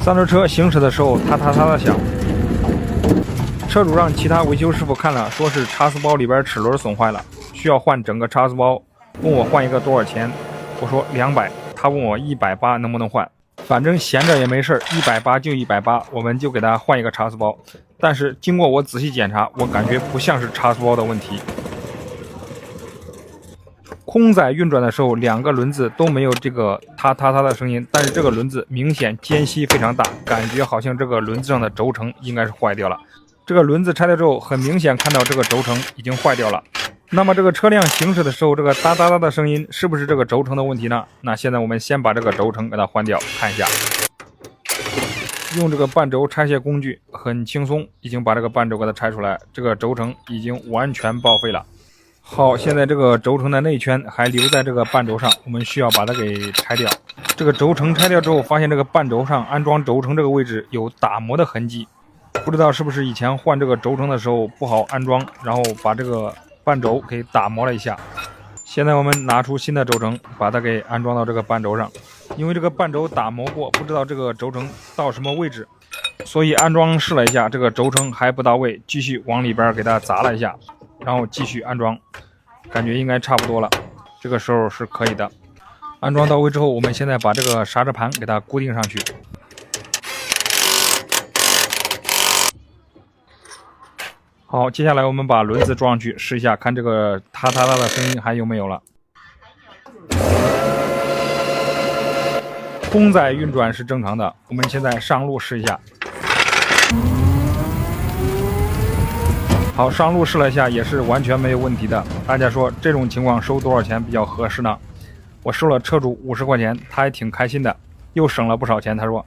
三轮车行驶的时候，哒哒哒的响。车主让其他维修师傅看了，说是差速包里边齿轮损坏了，需要换整个差速包，问我换一个多少钱？我说200，他问我180能不能换？反正闲着也没事，180就180，我们就给他换一个差速包。但是经过我仔细检查，我感觉不像是差速包的问题。空载运转的时候，两个轮子都没有这个哒哒哒的声音，但是这个轮子明显间隙非常大，感觉好像这个轮子上的轴承应该是坏掉了。这个轮子拆掉之后，很明显看到这个轴承已经坏掉了。那么这个车辆行驶的时候，这个哒哒哒的声音是不是这个轴承的问题呢？那现在我们先把这个轴承给它换掉，看一下。用这个半轴拆卸工具很轻松，已经把这个半轴给它拆出来，这个轴承已经完全报废了。好，现在这个轴承的内圈还留在这个半轴上，我们需要把它给拆掉。这个轴承拆掉之后，发现这个半轴上安装轴承这个位置有打磨的痕迹，不知道是不是以前换这个轴承的时候不好安装，然后把这个半轴给打磨了一下。现在我们拿出新的轴承，把它给安装到这个半轴上。因为这个半轴打磨过，不知道这个轴承到什么位置，所以安装试了一下，这个轴承还不到位，继续往里边给它砸了一下，然后继续安装，感觉应该差不多了，这个时候是可以的。安装到位之后，我们现在把这个刹车盘给它固定上去。好，接下来我们把轮子装上去试一下，看这个哒哒哒的声音还有没有了。空载运转是正常的，我们现在上路试一下。好，上路试了一下，也是完全没有问题的。大家说这种情况收多少钱比较合适呢？我收了车主50块钱，他还挺开心的，又省了不少钱。他说。